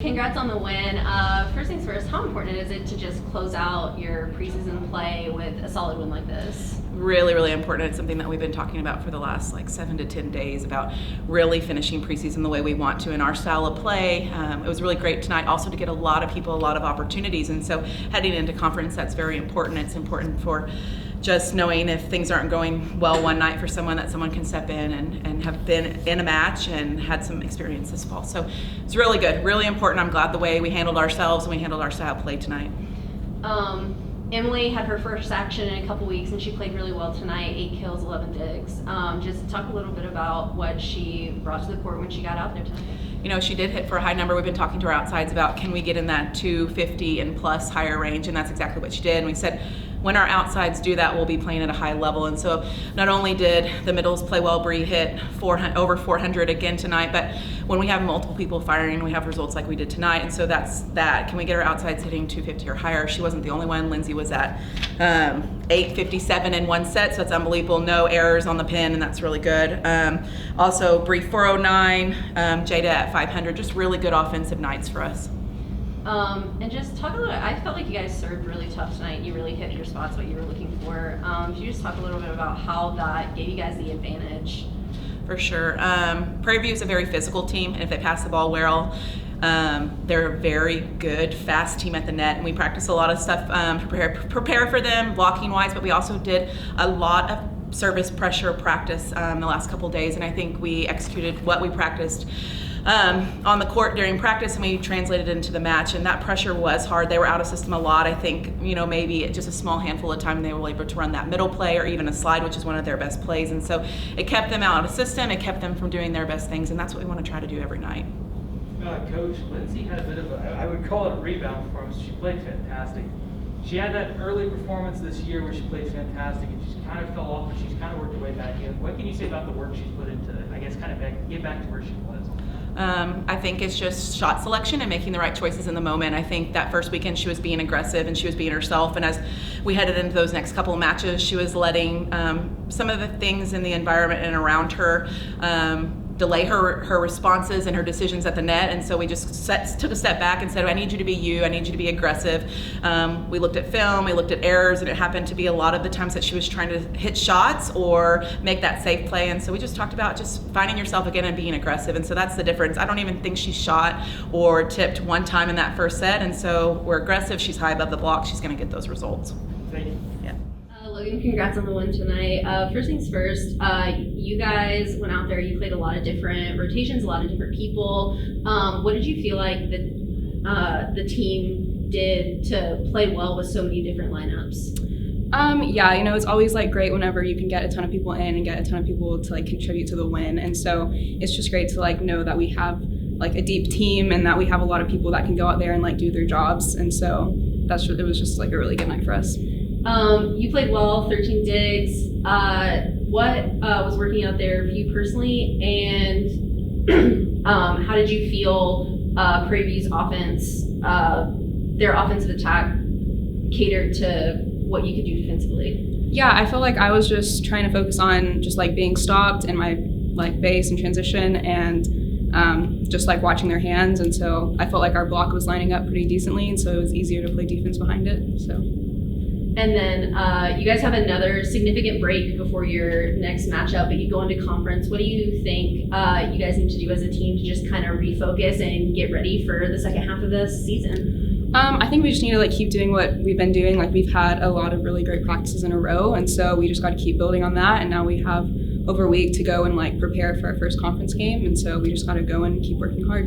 Congrats on the win. First things first, how important is it to just close out your preseason play with a solid win like this? Really, really important. It's something that we've been talking about for the last 7 to 10 days about really finishing preseason the way we want to in our style of play. It was really great tonight also to get a lot of people a lot of opportunities, and so heading into conference, that's very important. It's important for just knowing if things aren't going well one night for someone, that someone can step in and have been in a match and had some experience this fall. So it's really good, really important. I'm glad the way we handled ourselves and we handled our style of play tonight. Emily had her first action in a couple weeks and she played really well tonight, 8 kills, 11 digs. Just talk a little bit about what she brought to the court when she got out there tonight. You know, she did hit for a high number. We've been talking to our outsides about can we get in that 250 and plus higher range, and that's exactly what she did. And we said when our outsides do that, we'll be playing at a high level. And so not only did the middles play well, Bree hit over 400 again tonight, but when we have multiple people firing, we have results like we did tonight. And so that's that. Can we get our outsides hitting 250 or higher? She wasn't the only one. Lindsay was at 857 in one set, so that's unbelievable. No errors on the pin, and that's really good. Also, Bree 409, Jada at 500. Just really good offensive nights for us. And just talk a little, I felt like you guys served really tough tonight. You really hit your spots, what you were looking for. Could you just talk a little bit about how that gave you guys the advantage? For sure. Prairie View is a very physical team, and if they pass the ball well, they're a very good, fast team at the net, and we practice a lot of stuff prepare for them, blocking-wise, but we also did a lot of service pressure practice the last couple days, and I think we executed what we practiced on the court during practice, and we translated it into the match, and that pressure was hard. They were out of system a lot. I think, maybe just a small handful of time they were able to run that middle play or even a slide, which is one of their best plays, and so it kept them out of system, it kept them from doing their best things, and that's what we want to try to do every night. Coach, Lindsay had a bit of I would call it a rebound performance. She played fantastic. She had that early performance this year where she played fantastic and she kind of fell off, but she's kind of worked her way back in. What can you say about the work she's put into, kind of get back to where she was? I think it's just shot selection and making the right choices in the moment. I think that first weekend she was being aggressive and she was being herself, and as we headed into those next couple of matches, she was letting some of the things in the environment and around her delay her responses and her decisions at the net, and so we just took a step back and said, I need you to be you, I need you to be aggressive. We looked at film, we looked at errors, and it happened to be a lot of the times that she was trying to hit shots or make that safe play, and so we just talked about just finding yourself again and being aggressive, and so that's the difference. I don't even think she shot or tipped one time in that first set, and so we're aggressive, she's high above the block, she's going to get those results. Thank you. Yeah. Logan, congrats on the win tonight. First things first, you guys went out there, you played a lot of different rotations, a lot of different people. What did you feel like the team did to play well with so many different lineups? Yeah, it's always great whenever you can get a ton of people in and get a ton of people to contribute to the win. And so it's just great to know that we have a deep team and that we have a lot of people that can go out there and do their jobs. And so it was just a really good night for us. You played well, 13 digs. What was working out there for you personally, and how did you feel Prairie View's offense, their offensive attack catered to what you could do defensively? Yeah, I felt like I was just trying to focus on just being stopped in my base and transition, and just watching their hands, and so I felt like our block was lining up pretty decently, and so it was easier to play defense behind it. So. And then you guys have another significant break before your next matchup, but you go into conference. What do you think you guys need to do as a team to just kind of refocus and get ready for the second half of this season? I think we just need to keep doing what we've been doing. We've had a lot of really great practices in a row, and so we just got to keep building on that. And now we have over a week to go and prepare for our first conference game, and so we just got to go and keep working hard.